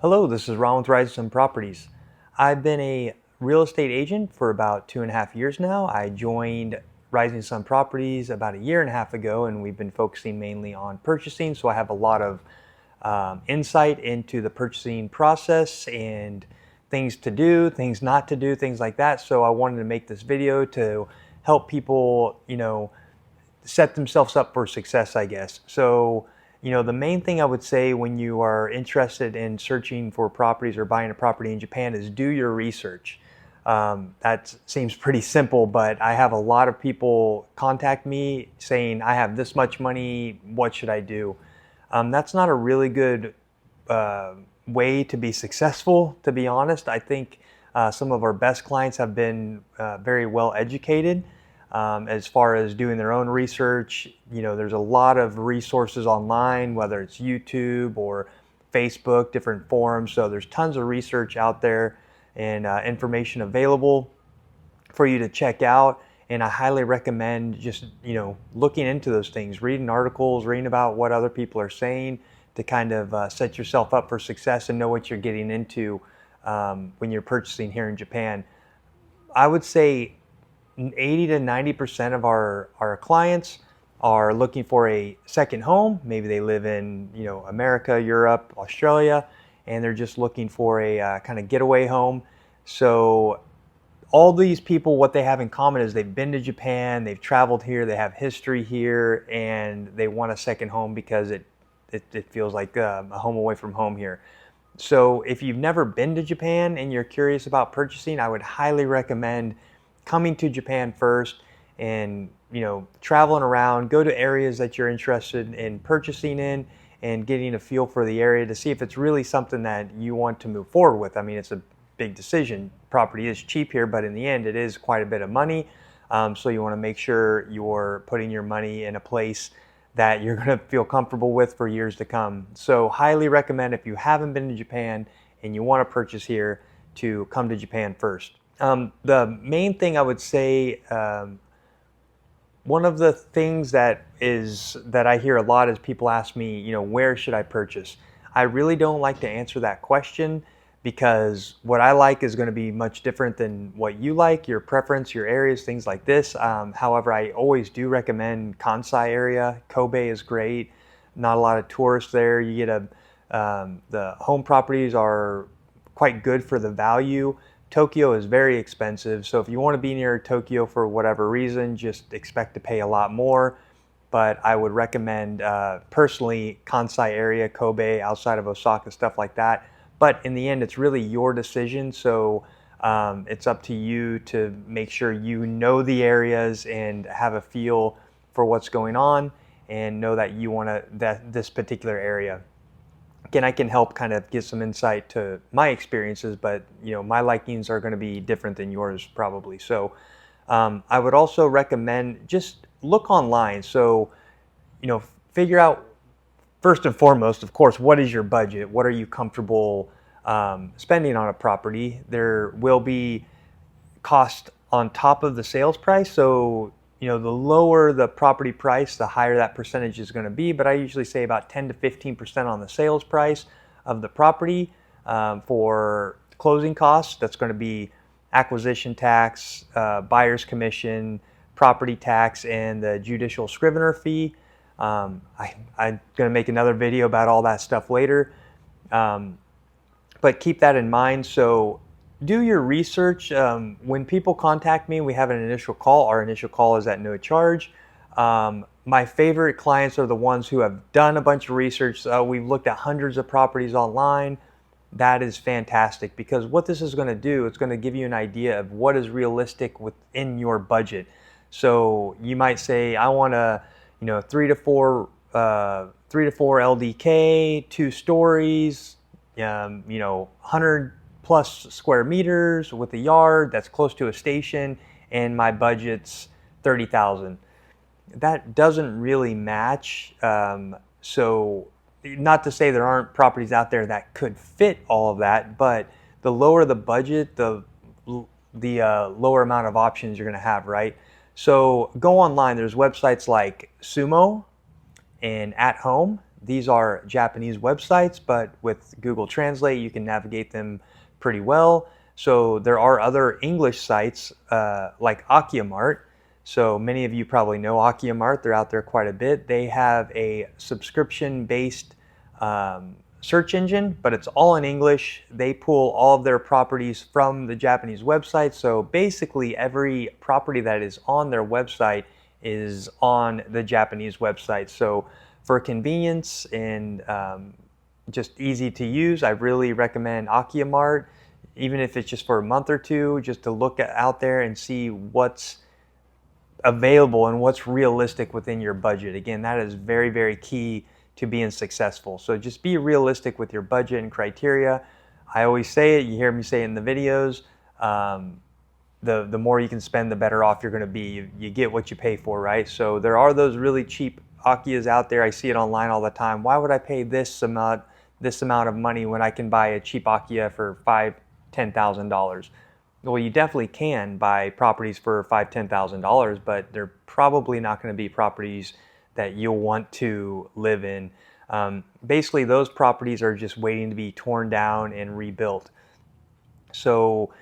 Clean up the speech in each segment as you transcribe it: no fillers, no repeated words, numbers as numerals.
Hello, this is Ron with Rising Sun Properties. I've been a real estate agent for about 2.5 years now. I joined Rising Sun Properties about a year and a half ago, and we've been focusing mainly on purchasing. So I have a lot of insight into the purchasing process and things to do, things not to do, things like that. So I wanted to make this video to help people, set themselves up for success, I guess. So, the main thing I would say when you are interested in searching for properties or buying a property in Japan is do your research. That seems pretty simple, but I have a lot of people contact me saying, I have this much money, what should I do? That's not a really good way to be successful, to be honest. I think some of our best clients have been very well educated. As far as doing their own research, there's a lot of resources online, whether it's YouTube or Facebook, different forums. So there's tons of research out there and information available for you to check out. And I highly recommend just, looking into those things, reading articles, reading about what other people are saying to kind of set yourself up for success and know what you're getting into when you're purchasing here in Japan. I would say 80 to 90% of our clients are looking for a second home. Maybe they live in America, Europe, Australia, and they're just looking for a kind of getaway home. So all these people, what they have in common is they've been to Japan, they've traveled here, they have history here, and they want a second home because it feels like a home away from home here. So if you've never been to Japan and you're curious about purchasing, I would highly recommend coming to Japan first and traveling around, go to areas that you're interested in purchasing in and getting a feel for the area to see if it's really something that you want to move forward with. I mean, it's a big decision. Property is cheap here, but in the end it is quite a bit of money. So you want to make sure you're putting your money in a place that you're going to feel comfortable with for years to come. So highly recommend, if you haven't been to Japan and you want to purchase here, to come to Japan first. The main thing I would say, one of the things that I hear a lot is people ask me, where should I purchase? I really don't like to answer that question because what I like is going to be much different than what you like, your preference, your areas, things like this. However, I always do recommend Kansai area. Kobe is great. Not a lot of tourists there. You get the home properties are quite good for the value. Tokyo is very expensive, so if you want to be near Tokyo for whatever reason, just expect to pay a lot more. But I would recommend personally Kansai area, Kobe, outside of Osaka, stuff like that. But in the end, it's really your decision, so it's up to you to make sure you know the areas and have a feel for what's going on and know that you want this particular area. Again, I can help kind of give some insight to my experiences, but my likings are going to be different than yours probably. So I would also recommend just look online. So figure out first and foremost, of course, what is your budget? What are you comfortable spending on a property? There will be cost on top of the sales price. So the lower the property price, the higher that percentage is going to be. But I usually say about 10 to 15% on the sales price of the property for closing costs. That's going to be acquisition tax, buyer's commission, property tax, and the judicial scrivener fee. I'm going to make another video about all that stuff later. But keep that in mind. So do your research. When people contact me, we have an initial call. Our initial call is at no charge. My favorite clients are the ones who have done a bunch of research. We've looked at hundreds of properties online. That is fantastic because what this is going to do, it's going to give you an idea of what is realistic within your budget. So you might say, I want a 3 to 4 LDK, 2 stories, 100 plus square meters with a yard that's close to a station, and my budget's $30,000. That doesn't really match. So not to say there aren't properties out there that could fit all of that, but the lower the budget, the lower amount of options you're going to have, right? So go online. There's websites like Sumo and At Home. These are Japanese websites, but with Google Translate, you can navigate them pretty well. So there are other English sites like Akiya. So many of you probably know Akiya. They're out there quite a bit. They have a subscription-based search engine, but it's all in English. They pull all of their properties from the Japanese website. So basically every property that is on their website is on the Japanese website. So for convenience and just easy to use, I really recommend Akiya, even if it's just for a month or two, just to look out there and see what's available and what's realistic within your budget. Again, that is very, very key to being successful. So just be realistic with your budget and criteria. I always say it, you hear me say it in the videos, the more you can spend, the better off you're going to be. You get what you pay for, right? So there are those really cheap Akiyas out there. I see it online all the time. Why would I pay this amount of money when I can buy a cheap Akiya for $5,000-$10,000? Well, you definitely can buy properties for $5,000-$10,000, but they're probably not going to be properties that you'll want to live in. Basically, those properties are just waiting to be torn down and rebuilt. So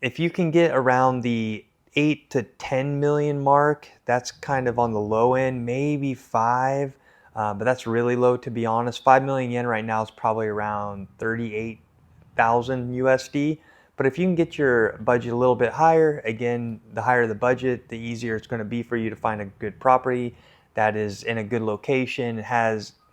if you can get around the 8 to 10 million mark, that's kind of on the low end, maybe 5, but that's really low, to be honest. 5 million yen right now is probably around 38,000 USD. But if you can get your budget a little bit higher, again, the higher the budget, the easier it's going to be for you to find a good property that is in a good location,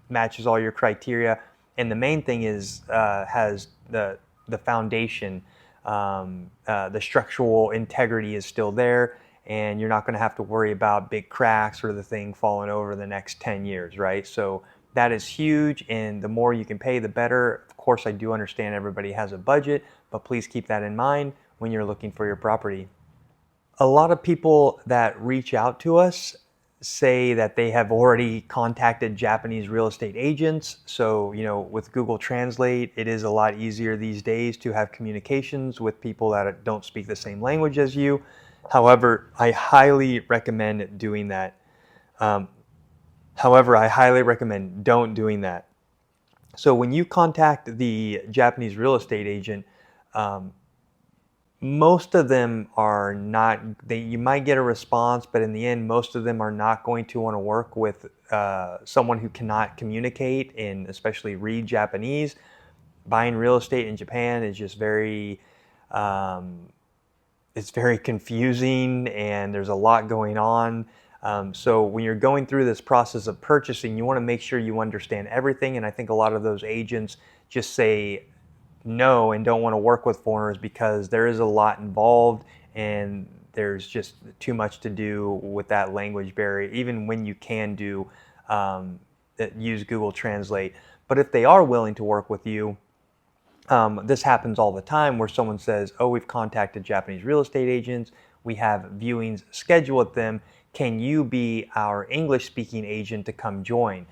matches all your criteria, and the main thing is has the foundation, the structural integrity is still there, and you're not going to have to worry about big cracks or the thing falling over the next 10 years, right? So that is huge, and the more you can pay, the better. Of course, I do understand everybody has a budget, but please keep that in mind when you're looking for your property. A lot of people that reach out to us say that they have already contacted Japanese real estate agents. So, with Google Translate, it is a lot easier these days to have communications with people that don't speak the same language as you. However, I highly recommend doing that. Don't doing that. So when you contact the Japanese real estate agent, most of them are not, you might get a response, but in the end, most of them are not going to want to work with someone who cannot communicate and especially read Japanese. Buying real estate in Japan is just it's very confusing, and there's a lot going on. So when you're going through this process of purchasing, you want to make sure you understand everything. And I think a lot of those agents just say no and don't want to work with foreigners because there is a lot involved and there's just too much to do with that language barrier, even when you can use Google Translate. But if they are willing to work with you, this happens all the time where someone says, oh, we've contacted Japanese real estate agents, we have viewings scheduled with them, can you be our English-speaking agent to come join?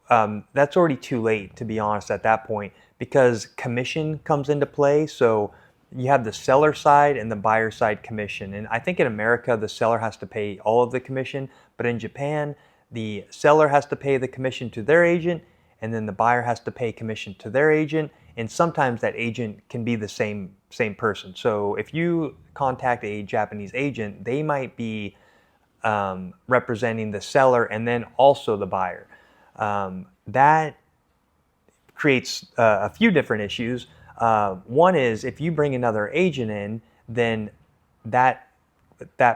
That's already too late, to be honest, at that point, because commission comes into play. So you have the seller side and the buyer side commission. And I think in America, the seller has to pay all of the commission, but in Japan, the seller has to pay the commission to their agent, and then the buyer has to pay commission to their agent. And sometimes that agent can be the same person. So if you contact a Japanese agent, they might be representing the seller and then also the buyer. That creates a few different issues. One is if you bring another agent in, then that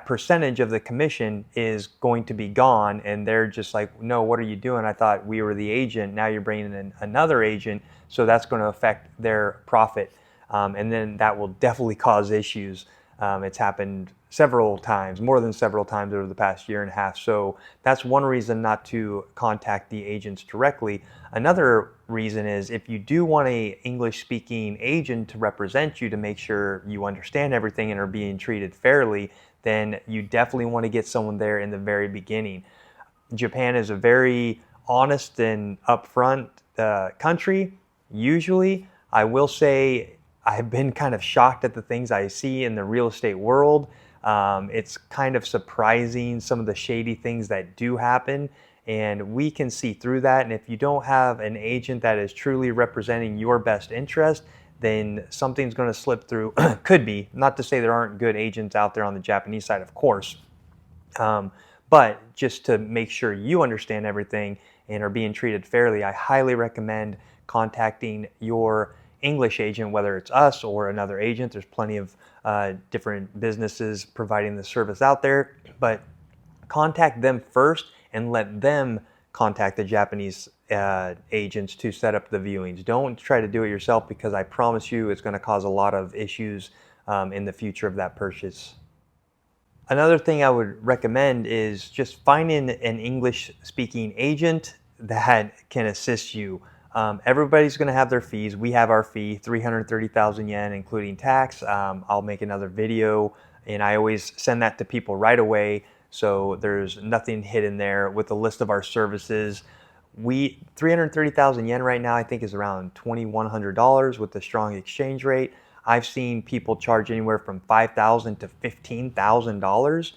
percentage of the commission is going to be gone, and they're just like, no, what are you doing? I thought we were the agent. Now you're bringing in another agent, so that's going to affect their profit, and then that will definitely cause issues. It's happened several times, more than several times over the past year and a half. So that's one reason not to contact the agents directly. Another reason is if you do want an English-speaking agent to represent you to make sure you understand everything and are being treated fairly, then you definitely want to get someone there in the very beginning. Japan is a very honest and upfront country. Usually, I will say I've been kind of shocked at the things I see in the real estate world. It's kind of surprising, some of the shady things that do happen, and we can see through that. And if you don't have an agent that is truly representing your best interest, then something's going to slip through. Could be, not to say there aren't good agents out there on the Japanese side, of course, but just to make sure you understand everything and are being treated fairly, I highly recommend contacting your English agent, whether it's us or another agent. There's plenty of different businesses providing the service out there, but contact them first and let them contact the Japanese agents to set up the viewings. Don't try to do it yourself, because I promise you it's going to cause a lot of issues in the future of that purchase. Another thing I would recommend is just finding an English-speaking agent that can assist you. Everybody's going to have their fees. We have our fee, 330,000 yen, including tax. I'll make another video, and I always send that to people right away, so there's nothing hidden there with a list of our services. 330,000 yen right now, I think, is around $2,100 with the strong exchange rate. I've seen people charge anywhere from $5,000 to $15,000.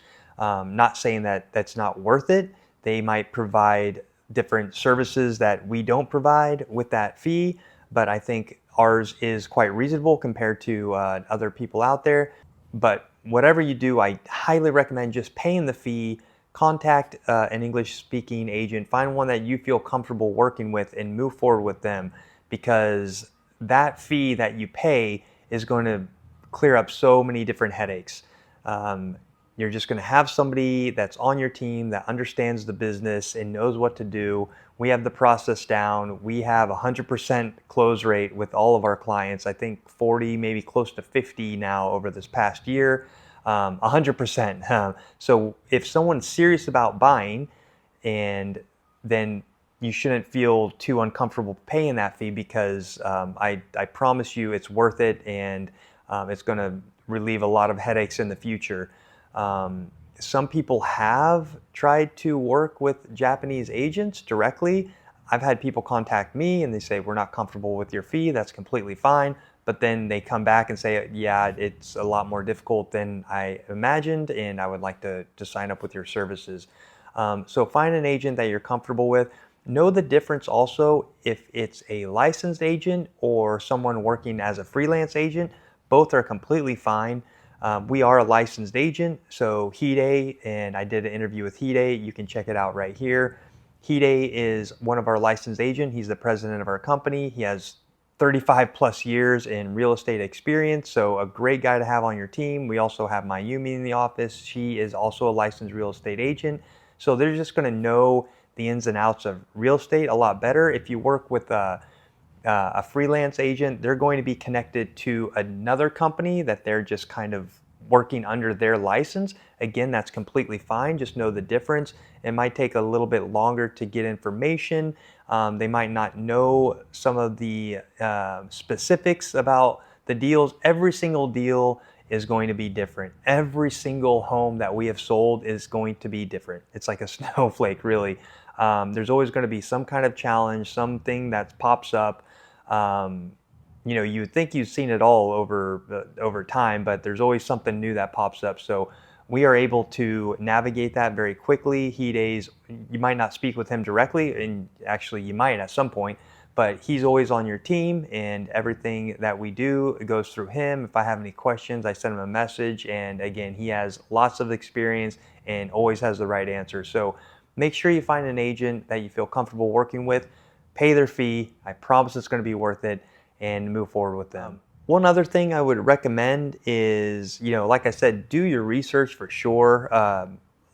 Not saying that that's not worth it. They might provide different services that we don't provide with that fee, but I think ours is quite reasonable compared to other people out there. But whatever you do, I highly recommend just paying the fee. Contact an English-speaking agent. Find one that you feel comfortable working with and move forward with them, because that fee that you pay is going to clear up so many different headaches. You're just going to have somebody that's on your team that understands the business and knows what to do. We have the process down. We have 100% close rate with all of our clients. I think 40, maybe close to 50 now over this past year. 100%. So if someone's serious about buying, and then you shouldn't feel too uncomfortable paying that fee, because I promise you it's worth it, and it's going to relieve a lot of headaches in the future. Some people have tried to work with Japanese agents directly. I've had people contact me and they say, we're not comfortable with your fee. That's completely fine. But then they come back and say, yeah, it's a lot more difficult than I imagined, and I would like to sign up with your services. So find an agent that you're comfortable with. Know the difference also if it's a licensed agent or someone working as a freelance agent. Both are completely fine. We are a licensed agent, so Hide, and I did an interview with Hide. You can check it out right here. Hide is one of our licensed agents. He's the president of our company. He has 35 plus years in real estate experience, so a great guy to have on your team. We also have Mayumi in the office. She is also a licensed real estate agent. So they're just going to know the ins and outs of real estate a lot better. If you work with a freelance agent, they're going to be connected to another company that they're just kind of working under their license. Again, that's completely fine. Just know the difference. It might take a little bit longer to get information. They might not know some of the specifics about the deals. Every single deal is going to be different. Every single home that we have sold is going to be different. It's like a snowflake, really. There's always going to be some kind of challenge, something that pops up. You know, you would think you've seen it all over time, but there's always something new that pops up. So we are able to navigate that very quickly. Hide's, you might not speak with him directly, and actually you might at some point, but he's always on your team, and everything that we do goes through him. If I have any questions, I send him a message, and again, he has lots of experience and always has the right answer. So make sure you find an agent that you feel comfortable working with, pay their fee. I promise it's going to be worth it, and move forward with them. One other thing I would recommend is, you know, like I said, do your research for sure.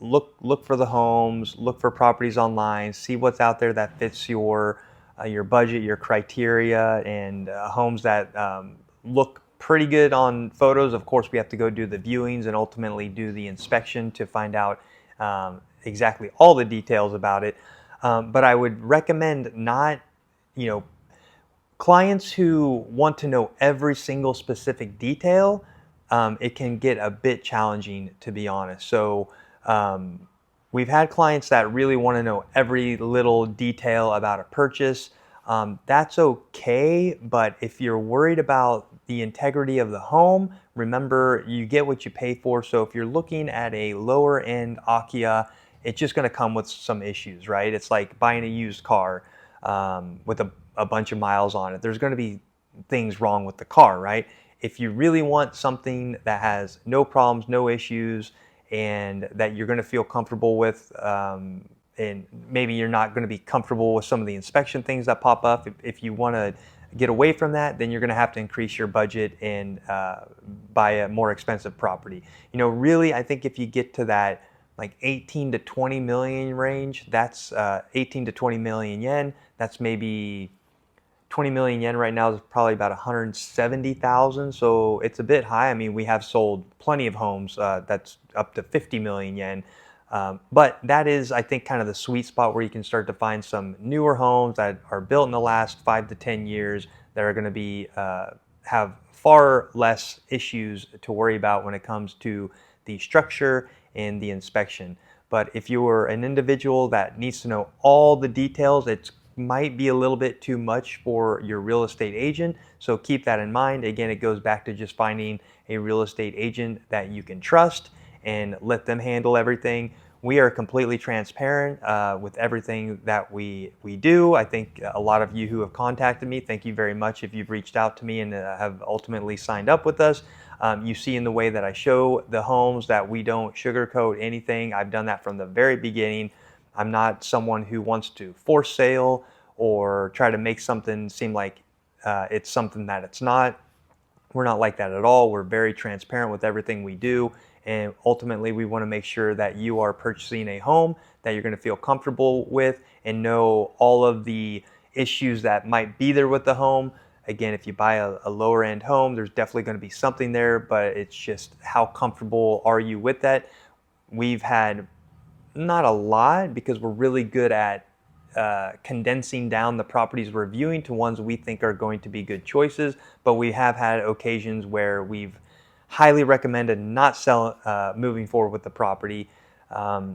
Look for the homes, look for properties online, see what's out there that fits your budget, your criteria, and homes that look pretty good on photos. Of course, we have to go do the viewings and ultimately do the inspection to find out exactly all the details about it. But I would recommend not, you know, clients who want to know every single specific detail, it can get a bit challenging, to be honest. So we've had clients that really want to know every little detail about a purchase. That's okay, but if you're worried about the integrity of the home, remember, you get what you pay for. So if you're looking at a lower end Akiya it's just going to come with some issues, right? It's like buying a used car with a bunch of miles on it. There's going to be things wrong with the car, right? If you really want something that has no problems, no issues, and that you're going to feel comfortable with, and maybe you're not going to be comfortable with some of the inspection things that pop up. If you want to get away from that, then you're going to have to increase your budget and buy a more expensive property. You know, really, I think if you get to that like 18 to 20 million range, that's 18 to 20 million yen. That's maybe 20 million yen right now is probably about 170,000. So it's a bit high. I mean, we have sold plenty of homes that's up to 50 million yen. But that is, I think, kind of the sweet spot where you can start to find some newer homes that are built in the last 5 to 10 years that are going to be have far less issues to worry about when it comes to the structure and the inspection. But if you are an individual that needs to know all the details, it might be a little bit too much for your real estate agent. So keep that in mind. Again, it goes back to just finding a real estate agent that you can trust and let them handle everything. We are completely transparent with everything that we do. I think a lot of you who have contacted me, thank you very much if you've reached out to me and have ultimately signed up with us. You see in the way that I show the homes that we don't sugarcoat anything. I've done that from the very beginning. I'm not someone who wants to force sale or try to make something seem like it's something that it's not. We're not like that at all. We're very transparent with everything we do. And ultimately, we want to make sure that you are purchasing a home that you're going to feel comfortable with and know all of the issues that might be there with the home. Again, if you buy a lower end home, there's definitely going to be something there, but it's just how comfortable are you with that? We've had not a lot because we're really good at condensing down the properties we're viewing to ones we think are going to be good choices, but we have had occasions where we've highly recommended not moving forward with the property,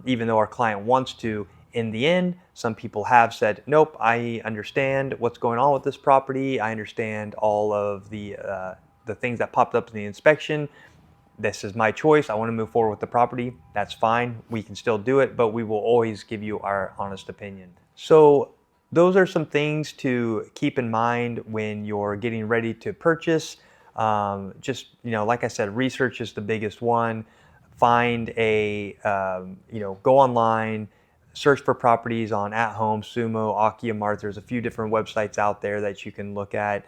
even though our client wants to. In the end, some people have said, nope, I understand what's going on with this property. I understand all of the things that popped up in the inspection. This is my choice. I want to move forward with the property. That's fine. We can still do it, but we will always give you our honest opinion. So those are some things to keep in mind when you're getting ready to purchase. Just, like I said, research is the biggest one. Find go online, search for properties on At Home, Sumo, Akiya Mart. There's a few different websites out there that you can look at.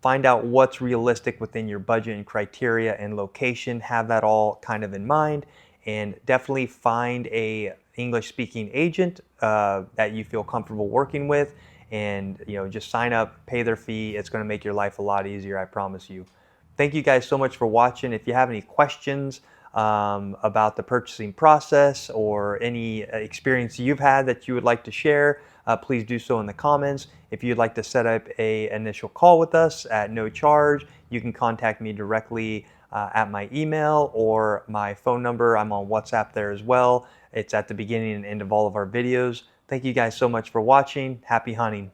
Find out what's realistic within your budget and criteria and location. Have that all kind of in mind, and definitely find a English-speaking agent that you feel comfortable working with, and just sign up, pay their fee. It's going to make your life a lot easier, I promise you. Thank you guys so much for watching. If you have any questions about the purchasing process or any experience you've had that you would like to share, please do so in the comments. If you'd like to set up an initial call with us at no charge, you can contact me directly at my email or my phone number. I'm on WhatsApp there as well. It's at the beginning and end of all of our videos. Thank you guys so much for watching. Happy hunting.